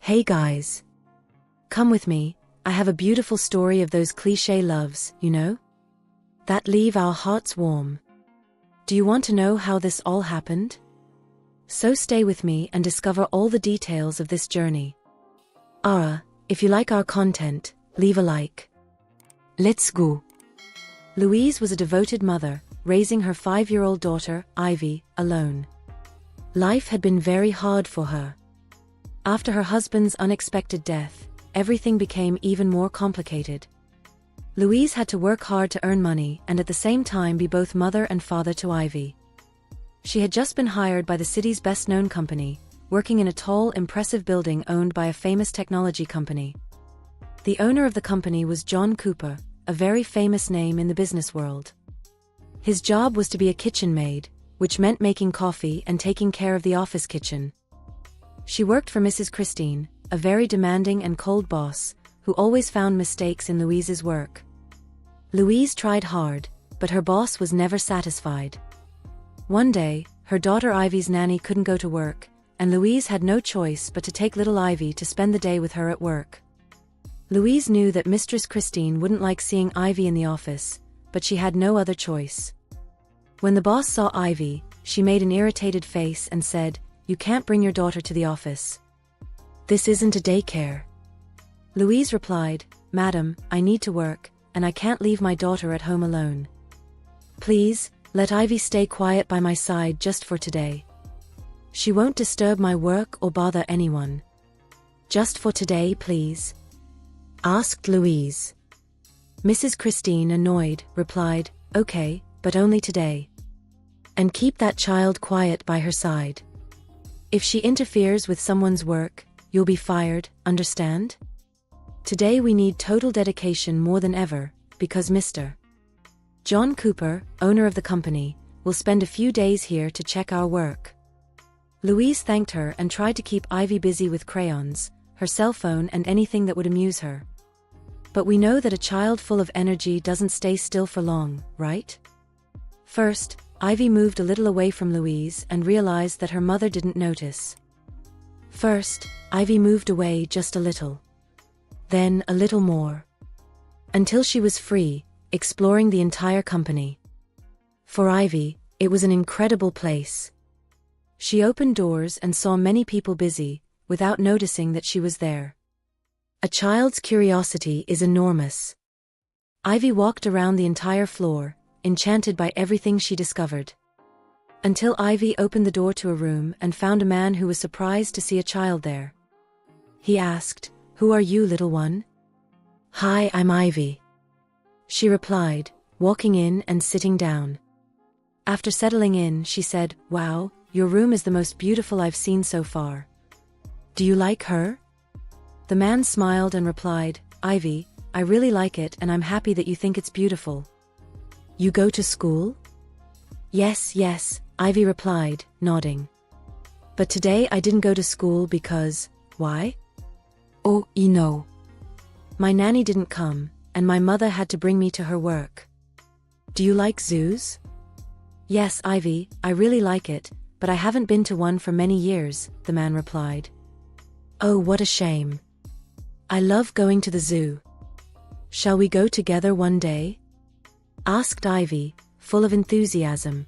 Hey guys. Come with me, I have a beautiful story of those cliché loves, you know? That leave our hearts warm. Do you want to know how this all happened? So stay with me and discover all the details of this journey. If you like our content, leave a like. Let's go. Louise was a devoted mother, raising her 5-year-old daughter, Ivy, alone. Life had been very hard for her. After her husband's unexpected death, everything became even more complicated. Louise had to work hard to earn money and at the same time be both mother and father to Ivy. She had just been hired by the city's best-known company, working in a tall, impressive building owned by a famous technology company. The owner of the company was John Cooper, a very famous name in the business world. His job was to be a kitchen maid, which meant making coffee and taking care of the office kitchen. She worked for Mrs. Christine, a very demanding and cold boss, who always found mistakes in Louise's work. Louise tried hard, but her boss was never satisfied. One day, her daughter Ivy's nanny couldn't go to work, and Louise had no choice but to take little Ivy to spend the day with her at work. Louise knew that Mistress Christine wouldn't like seeing Ivy in the office, but she had no other choice. When the boss saw Ivy, she made an irritated face and said, "You can't bring your daughter to the office. This isn't a daycare." Louise replied, "Madam, I need to work, and I can't leave my daughter at home alone. Please, let Ivy stay quiet by my side just for today. She won't disturb my work or bother anyone. Just for today, please," asked Louise. Mrs. Christine, annoyed, replied, "Okay, but only today. And keep that child quiet by her side. If she interferes with someone's work, you'll be fired, understand? Today we need total dedication more than ever, because Mr. John Cooper, owner of the company, will spend a few days here to check our work." Louise thanked her and tried to keep Ivy busy with crayons, her cell phone and anything that would amuse her. But we know that a child full of energy doesn't stay still for long, right? First, Ivy moved a little away from Louise and realized that her mother didn't notice. First, Ivy moved away just a little. Then a little more. Until she was free, exploring the entire company. For Ivy, it was an incredible place. She opened doors and saw many people busy, without noticing that she was there. A child's curiosity is enormous. Ivy walked around the entire floor, enchanted by everything she discovered. Until Ivy opened the door to a room and found a man who was surprised to see a child there. He asked, "Who are you, little one?" "Hi, I'm Ivy," she replied, walking in and sitting down. After settling in, she said, "Wow, your room is the most beautiful I've seen so far. Do you like her?" The man smiled and replied, "Ivy, I really like it and I'm happy that you think it's beautiful. You go to school?" Yes, Ivy replied, nodding. "But today I didn't go to school because, why?" "Oh, you know. My nanny didn't come, and my mother had to bring me to her work." "Do you like zoos?" "Yes, Ivy, I really like it, but I haven't been to one for many years," the man replied. "Oh, what a shame. I love going to the zoo. Shall we go together one day?" asked Ivy, full of enthusiasm.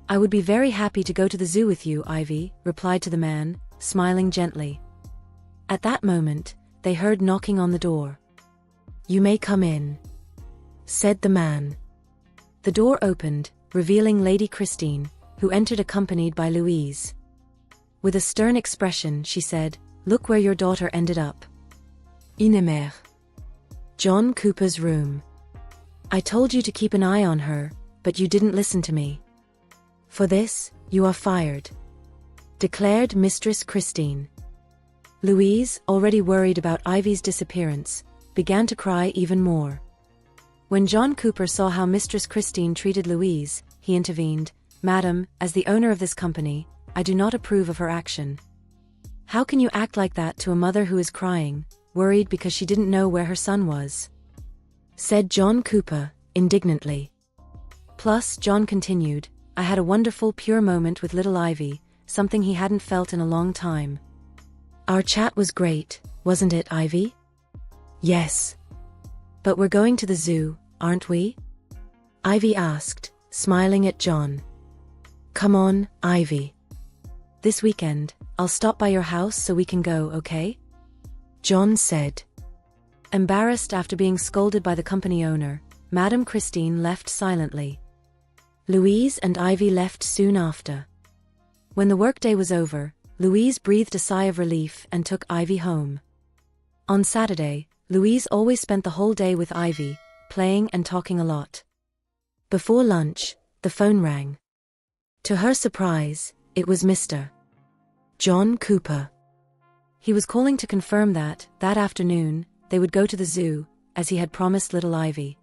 "I would be very happy to go to the zoo with you, Ivy," replied to the man, smiling gently. At that moment, they heard knocking on the door. "You may come in," said the man. The door opened, revealing Lady Christine, who entered accompanied by Louise. With a stern expression, she said, "Look where your daughter ended up. Inemer. John Cooper's room. I told you to keep an eye on her, but you didn't listen to me. For this, you are fired," declared Mistress Christine. Louise, already worried about Ivy's disappearance, began to cry even more. When John Cooper saw how Mistress Christine treated Louise, he intervened, "Madam, as the owner of this company, I do not approve of her action. How can you act like that to a mother who is crying, worried because she didn't know where her son was?" said John Cooper, indignantly. Plus, John continued, "I had a wonderful, pure moment with little Ivy, something he hadn't felt in a long time. Our chat was great, wasn't it, Ivy? Yes. But we're going to the zoo, aren't we? Ivy asked, smiling at John. Come on, Ivy. This weekend, I'll stop by your house so we can go, okay? John said. Embarrassed after being scolded by the company owner, Madame Christine left silently. Louise and Ivy left soon after. When the workday was over, Louise breathed a sigh of relief and took Ivy home. On Saturday, Louise always spent the whole day with Ivy, playing and talking a lot. Before lunch, the phone rang. To her surprise, it was Mr. John Cooper. He was calling to confirm that afternoon, they would go to the zoo, as he had promised little Ivy.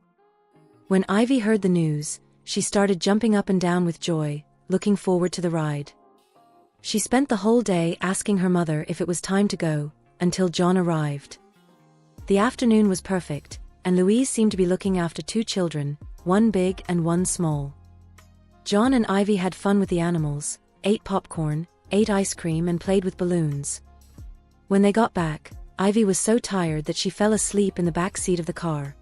When Ivy heard the news, she started jumping up and down with joy, looking forward to the ride. She spent the whole day asking her mother if it was time to go, until John arrived. The afternoon was perfect, and Louise seemed to be looking after two children, one big and one small. John and Ivy had fun with the animals, ate popcorn, ate ice cream and played with balloons. When they got back, Ivy was so tired that she fell asleep in the back seat of the car.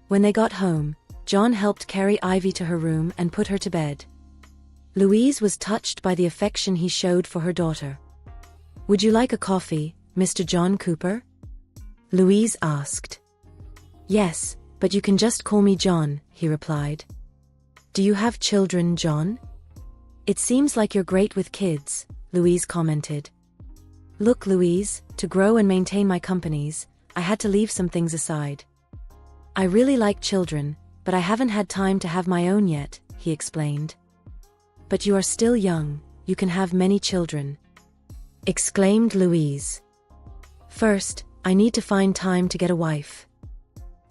When they got home, John helped carry Ivy to her room and put her to bed. Louise was touched by the affection he showed for her daughter. Would you like a coffee, Mr. John Cooper? Louise asked. Yes, but you can just call me John, he replied. Do you have children, John? It seems like you're great with kids, Louise commented. Look, Louise, to grow and maintain my companies, I had to leave some things aside. I really like children, but I haven't had time to have my own yet, he explained. But you are still young, you can have many children, exclaimed Louise. First, I need to find time to get a wife,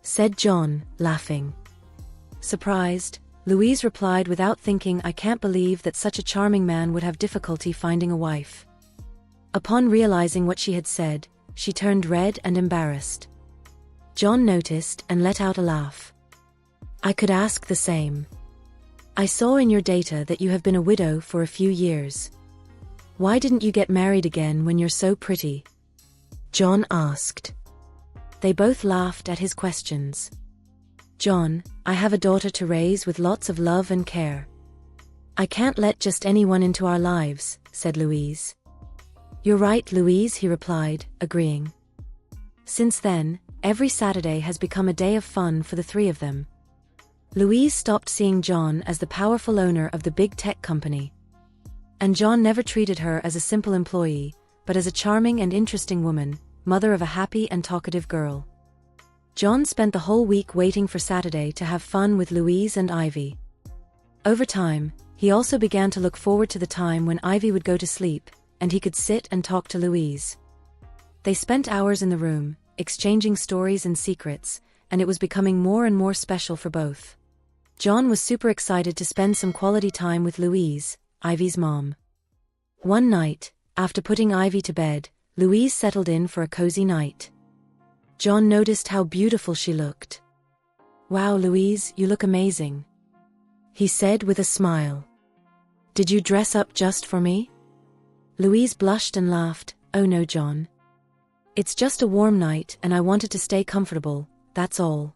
said John, laughing. Surprised, Louise replied without thinking, I can't believe that such a charming man would have difficulty finding a wife. Upon realizing what she had said, she turned red and embarrassed. John noticed and let out a laugh. I could ask the same. I saw in your data that you have been a widow for a few years. Why didn't you get married again when you're so pretty? John asked. They both laughed at his questions. John, I have a daughter to raise with lots of love and care. I can't let just anyone into our lives, said Louise. You're right, Louise, he replied, agreeing. Since then, every Saturday has become a day of fun for the three of them. Louise stopped seeing John as the powerful owner of the big tech company. And John never treated her as a simple employee, but as a charming and interesting woman, mother of a happy and talkative girl. John spent the whole week waiting for Saturday to have fun with Louise and Ivy. Over time, he also began to look forward to the time when Ivy would go to sleep, and he could sit and talk to Louise. They spent hours in the room, exchanging stories and secrets, and it was becoming more and more special for both. John was super excited to spend some quality time with Louise, Ivy's mom. One night, after putting Ivy to bed, Louise settled in for a cozy night. John noticed how beautiful she looked. Wow, Louise, you look amazing, he said with a smile. Did you dress up just for me? Louise blushed and laughed. Oh no, John. It's just a warm night and I wanted to stay comfortable, that's all.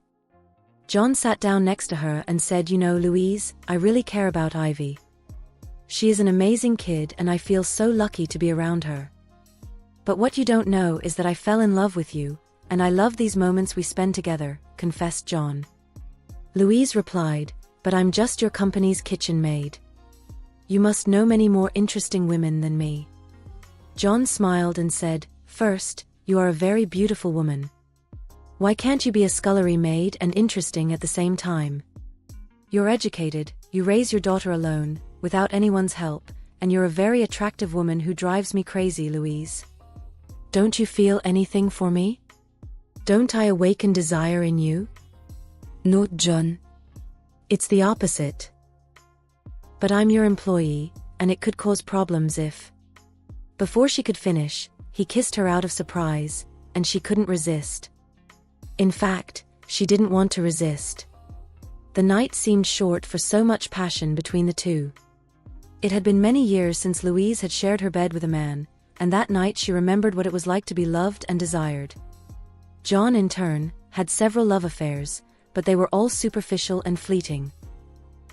John sat down next to her and said, You know, Louise, I really care about Ivy. She is an amazing kid and I feel so lucky to be around her. But what you don't know is that I fell in love with you, and I love these moments we spend together, confessed John. Louise replied, But I'm just your company's kitchen maid. You must know many more interesting women than me. John smiled and said, First, you are a very beautiful woman. Why can't you be a scullery maid and interesting at the same time? You're educated, you raise your daughter alone, without anyone's help, and you're a very attractive woman who drives me crazy, Louise. Don't you feel anything for me? Don't I awaken desire in you? No, John. It's the opposite. But I'm your employee, and it could cause problems if... Before she could finish, he kissed her out of surprise, and she couldn't resist. In fact, she didn't want to resist. The night seemed short for so much passion between the two. It had been many years since Louise had shared her bed with a man, and that night she remembered what it was like to be loved and desired. John, in turn, had several love affairs, but they were all superficial and fleeting.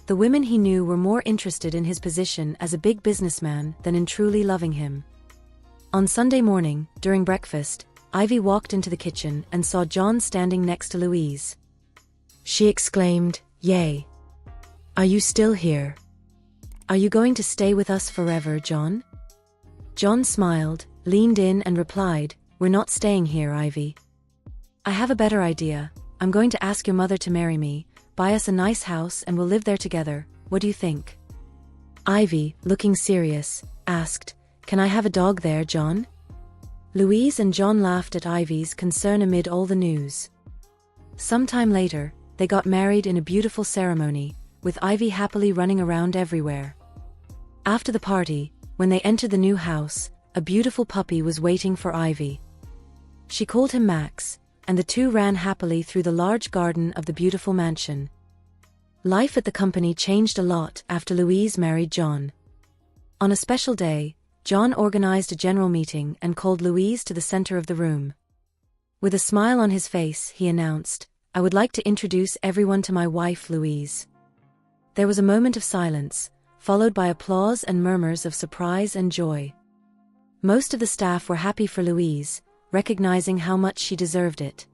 The women he knew were more interested in his position as a big businessman than in truly loving him. On Sunday morning, during breakfast, Ivy walked into the kitchen and saw John standing next to Louise. She exclaimed, "Yay! Are you still here? Are you going to stay with us forever, John?" John smiled, leaned in and replied, "We're not staying here, Ivy. I have a better idea. I'm going to ask your mother to marry me, buy us a nice house, and we'll live there together. What do you think?" Ivy, looking serious, asked, "Can I have a dog there, John?" Louise and John laughed at Ivy's concern amid all the news. Sometime later, they got married in a beautiful ceremony, with Ivy happily running around everywhere. After the party, when they entered the new house, a beautiful puppy was waiting for Ivy. She called him Max, and the two ran happily through the large garden of the beautiful mansion. Life at the company changed a lot after Louise married John. On a special day, John organized a general meeting and called Louise to the center of the room. With a smile on his face, he announced, "I would like to introduce everyone to my wife, Louise." There was a moment of silence, followed by applause and murmurs of surprise and joy. Most of the staff were happy for Louise, recognizing how much she deserved it.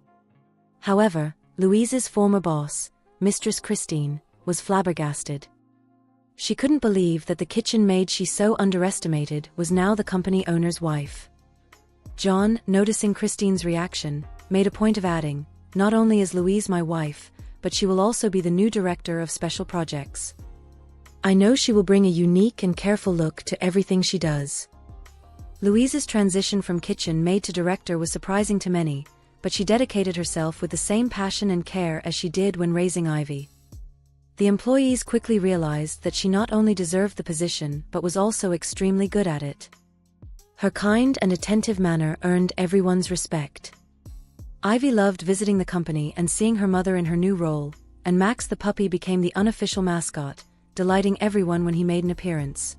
However, Louise's former boss, Mistress Christine, was flabbergasted. She couldn't believe that the kitchen maid she so underestimated was now the company owner's wife. John, noticing Christine's reaction, made a point of adding, "Not only is Louise my wife, but she will also be the new director of special projects. I know she will bring a unique and careful look to everything she does." Louise's transition from kitchen maid to director was surprising to many, but she dedicated herself with the same passion and care as she did when raising Ivy. The employees quickly realized that she not only deserved the position but was also extremely good at it. Her kind and attentive manner earned everyone's respect. Ivy loved visiting the company and seeing her mother in her new role, and Max the puppy became the unofficial mascot, delighting everyone when he made an appearance.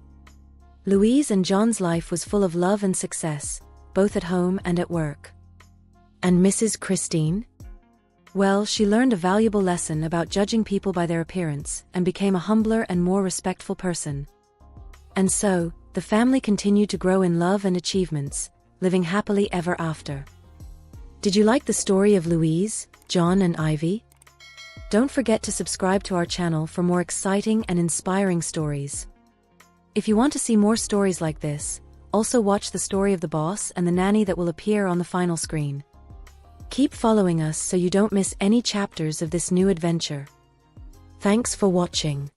Louise and John's life was full of love and success, both at home and at work. And Mrs. Christine? Well, she learned a valuable lesson about judging people by their appearance and became a humbler and more respectful person. And so, the family continued to grow in love and achievements, living happily ever after. Did you like the story of Louise, John, and Ivy? Don't forget to subscribe to our channel for more exciting and inspiring stories. If you want to see more stories like this, also watch the story of the boss and the nanny that will appear on the final screen. Keep following us so you don't miss any chapters of this new adventure. Thanks for watching.